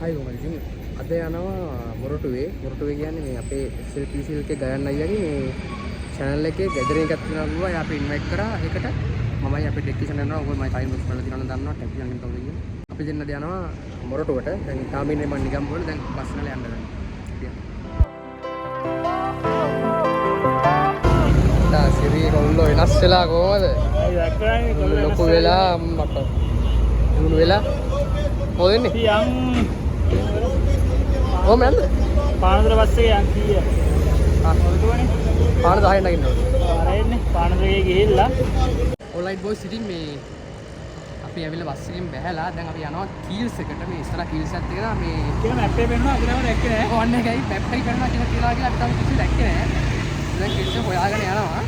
හයි ඔයාලා ඉතින් අද යනවා මොරටුවේ කියන්නේ මේ අපේ SLPC එකේ ගයන් අයියාගේ මේ channel එකේ ගැදරින් එකක් තියෙනවා අපි ඉන්වයිට් කරා ඒකට මමයි අපේ ටෙක්නිෂියන් යනවා ඔයගොල්ලෝ මම ටයිම් බොක්ස් කරලා තියෙනවා දන්නවා ටෙක්නිෂියන් කෙනෙක් තමයි අපි දෙන්න යනවා මොරටුවට දැන් තාම ඉන්නේ මම නිකම් වල දැන් බස් වල යන්න දැන් සිරි කොල්ලෝ වෙනස් වෙලා කොහමද ලොකු වෙලා මට ලුණු වෙලා මොකදන්නේ යම් කොහමද පානදර බස් එකේ යන් කීය පාන 10 නගින්න ආරෙන්නේ පානදරේ ගිහිල්ලා ඔන්ලයින් බොයිස් ඉතින් මේ අපි ඇවිල්ලා බස් එකෙන් බැහැලා දැන් අපි යනවා කීල්ස් එකට මේ ඉස්සරහ කීල්ස් එකක් තියෙනවා මේ කියන මැප් එකේ පෙන්නනවා අපි තාම දැක්කේ නෑ ඕන්න එකයි මැප් එක කරනවා කියලා අපි තාම කිසි දැක්කේ නෑ දැන් කීල්ස් එක හොයාගෙන යනවා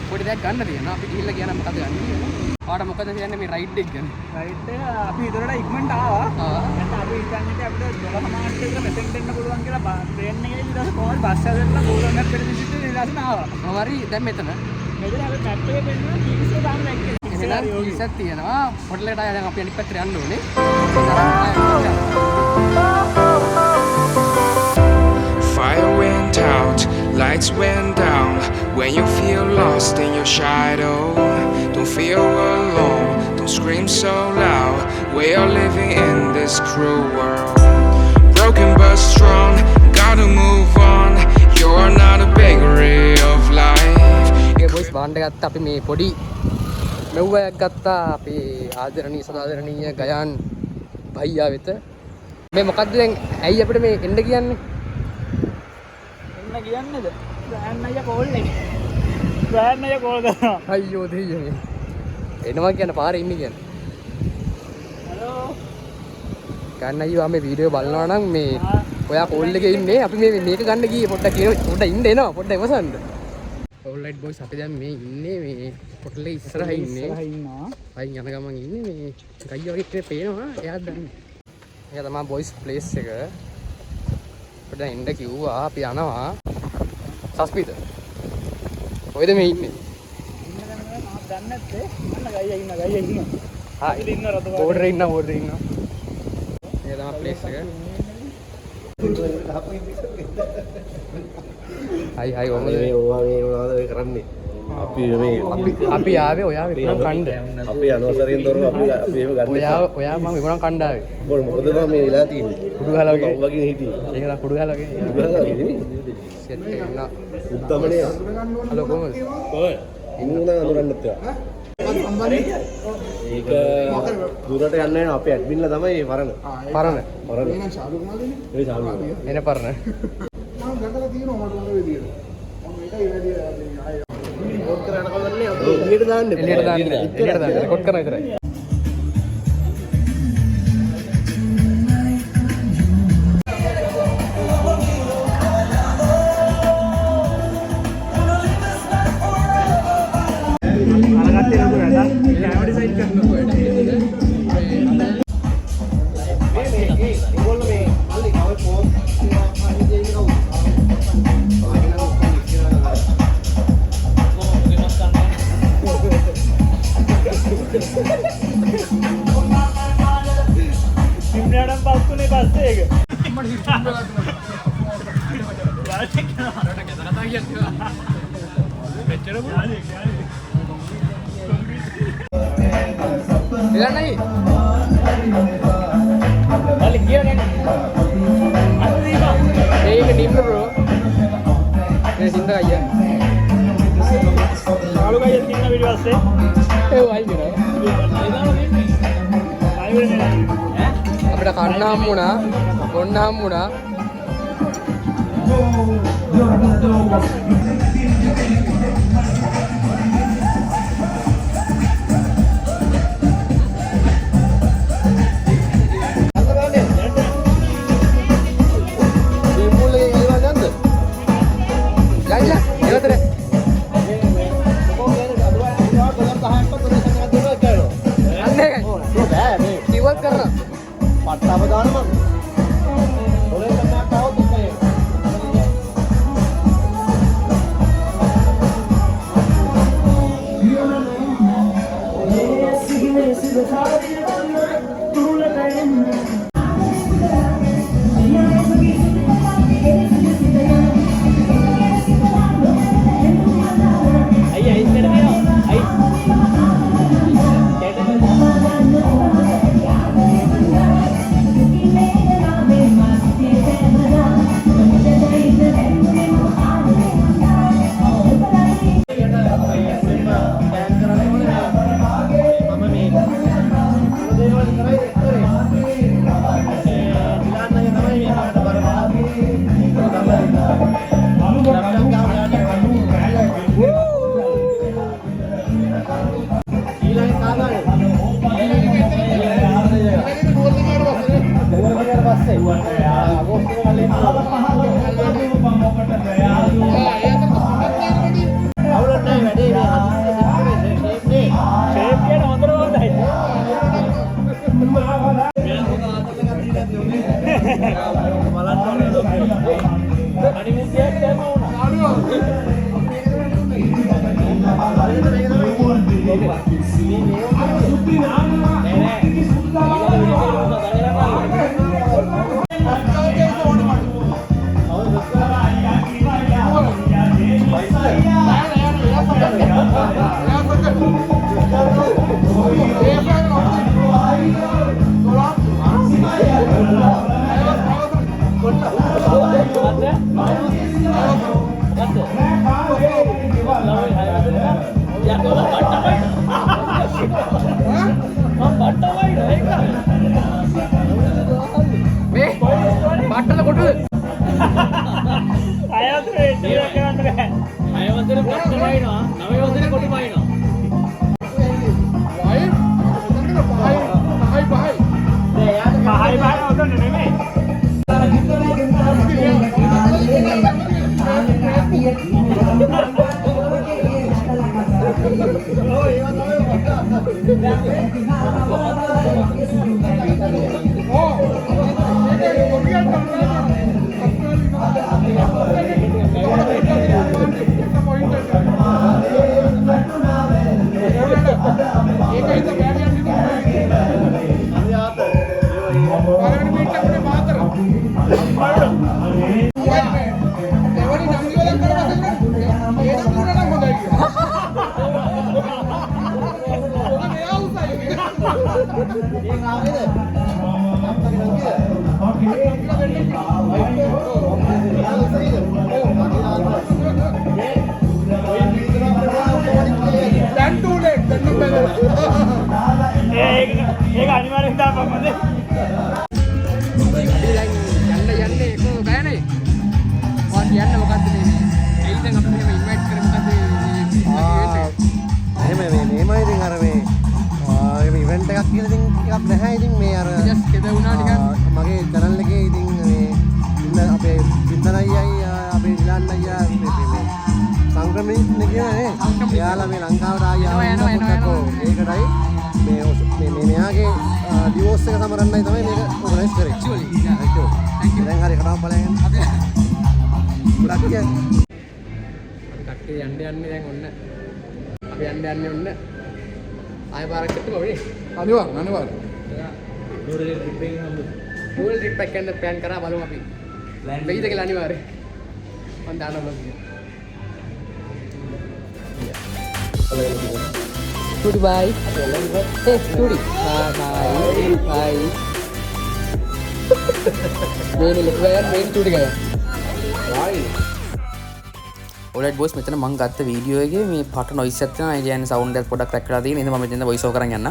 පොඩි දෙයක් ගන්න තියෙනවා අපි ගිහිල්ලා කියන මොකද ගන්න කියලා ආට මොකද කියන්නේ මේ රයිඩ් එක ගැන රයිඩ් එක අපි ඉදරට ඉක්මනට ආවා නැත්නම් අපි හිතන්නේ අපිට 12 මාර්ච් එකට මෙතෙන් දෙන්න පුළුවන් කියලා ට්‍රේන් එකේ ඊට කොහොමද බස් එකකට Google Map එකට විසිට ඊළඟට ආවා හරි දැන් මෙතන අපි මැප් එකේ පෙන්නනවා කීල්ස් එක තාම දැක්කේ එහෙනම් කීල්ස් එකක් තියෙනවා හොටලෙට ආය දැන් අපි අනිත් පැත්තට යන්න ඕනේ Fire went out, lights went down. When you feel lost in your shadow, don't feel alone, don't scream so loud. We are living in this cruel world. Broken but strong, gotta move on. You're not a bakery of life. ඒ boys band එක ගත්තා අපි මේ පොඩි මෙව්වයක් ගත්තා අපි ආදරණීය සදාදරණීය ගයන් භයියා වෙත මේ මොකද්ද දැන් ඇයි අපිට මේ එන්න කියන්නේ කියන්නේද ගෑන් අයියා කෝල් එකේ ගෑන් අයියා කෝල් කරනවා අයියෝ දෙයියනේ එනවා කියන පාරේ ඉන්නේ කියන්නේ හලෝ ගන්න අයියෝ මේ වීඩියෝ බලනවා නම් මේ ඔයා කෝල් එකේ ඉන්නේ අපි මේක ගන්න ගියේ පොඩ්ඩක් ඉන්න එනවා පොඩ්ඩක් ඉවසන්න ඔන්ලයින් බොයිස් අපි දැන් මේ ඉන්නේ මේ පොට්ටලේ ඉස්සරහ ඉන්නේ ඉන්නවා අයින් යන ගමන් ඉන්නේ මේ ගයියා වගේ ඉතින් පේනවා එයාත් දන්නේ ඒක තමයි බොයිස් ප්ලේස් එක අපිට එන්න කිව්වා අපි යනවා සස්පීත ඔයද මේ ඉන්නේ ඉන්න දන්නේ නැත්තේ අන්න ගයියා ඉන්න හා ඉන්න රතු බෝඩරේ ඉන්න ඒක තමයි ප්ලේස් එක හයි කොහමද මේ මොනවද ඔය කරන්නේ අපි ආවේ ඔයා විකුණන් කණ්ඩ අපි අනවසරයෙන් තොරව අපි මේව ගන්න ඔයා මම විකුණන් කණ්ඩ ආවේ මොකද මේ වෙලා තියෙන්නේ කුඩු ගහලා වගේ වගේ හිටියේ ඒක නම් කුඩු ගහලා වගේ සෙට් එක නා උත්තමනේ හලෝ කොහමද ඔය ඉන්නුනා අඳුරන්නත් ඒවා ඒක දුරට යන්න වෙන අපේ ඇඩ්මින්ලා තමයි පරණ එන ශාලු එන පරණ මම ගඳලා තියෙනවා මට මොන විදියට මම ඒකයි වැඩි ආයේ රෙකෝඩ් කරන්න කවන්නේ අපි එළියට දාන්න එළියට දාන්න රෙකෝඩ් කරන විතරයි සිම්රාඩම් පස්තුනේ පස්සේ ඒක මට හිතන්න බෑ මෙච්චර පුරානේ ඉලන්නයි වල කියන්නේ අර දීපා ඒක ඩිම් බ්‍රෝ මේ සින්ද අයියා ශාලු ගයියා තින්න පිටිපස්සේ ඒ වයි දිනවා අපිට කන්න හම්බුණා බොන්න හම්බුණා පට්ටාව දාන්න මම ඔලේ තමයි තාවොත් එකයි පස්සේ අගෝස්තුවේ කලින් අවුලක් නැහැ වැඩේ මේ හදිස්සියේ ෂේප් කියන හොඳට හොඳයි. බට්ටල කොටුද? අයවතේ ඩීල් කරන්න බෑ. අයවතේ බට්ට වයින්නවා. නවයවතේ කොටු වයින්නවා. පහයි ඔතන නෙමෙයි. ඒක අනිවාර්යෙන් දාපන් යන්නේ කොහොම ගෑනේ? වාට යන්න මොකද්ද මේ? ඇයි දැන් අපි මෙහෙම ඉන්වයිට් කරේ මොකද්ද මේ? එහෙම මේමයි ඉතින් අර මේ ඉවෙන්ට් එකක් කියලා ඉතින් එකක් නැහැ ඉතින් මේ අර ජස්ට් කෙද වුණා නිකන්. මගේ channel එකේ ඉතින් මේ ඉන්න අපේ බින්දන අයියයි අපේ නිලන් අයියා මේ සංක්‍රමණික නේ. එයාලා මේ ලංකාවට ආවා ඒකටයි මේ මෙයාගේ ඩිවෝර්ස් එක සමරන්නයි තමයි මේක ඕගනයිස් කරේ. ඇක්චුවලි දැන් හරි කතාව බලන්න. ගොඩක් කියන්නේ කට්ටිය යන්නේ දැන් ඔන්න. අපි යන්නේ ඔන්න. ආයෙ පාරක් කට්ටුම වෙන්නේ. අනිවාර්යෙන්. ටූල් ට්‍රිප් එකක් යන්න ප්ලෑන් කරා බලමු අපි. වෙයිද කියලා අනිවාර්යෙන්. මම දානවා බ්ලොග් එක. Tutti bye. Tutti. Bye. Main tutti gaya. Bye. Alright boys, මෙතන මම ගත්ත වීඩියෝ එකේ මේ පට නොයිස් එකක් තියෙනවා. ඒ කියන්නේ සවුන්ඩ් එකක් පොඩ්ඩක් ක්‍රැක් කරලා තියෙන. ඉතින් මම මෙතන වොයිස් ඕවර් කරන් යන්න.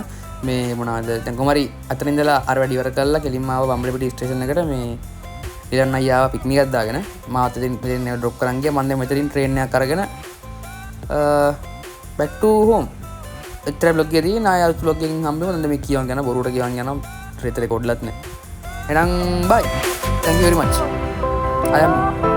මේ මොනවාද? දැන් කොහමරි අතන ඉඳලා අර වැඩ ඉවර කරලා කෙලින්ම ආව බම්බලපිටි ස්ටේෂන් එකට මේ ඉරන් අයියා පික්නික් එකක් දාගෙන මාත් ඉතින් ඩ්‍රොප් කරන් ගියා. මම දැන් මෙතනින් ට්‍රේන් එකක් අරගෙන back to home. එතර බ්ලොග් එකේදී නාය අලුත් බ්ලොග් එකකින් හම්බෙමු. දැන් මේ කියවන් යන බොරුවට කියවන් යනවා. රේත රෙකෝඩ්ලත් නැහැ. එහෙනම් bye. Thank you very much. I am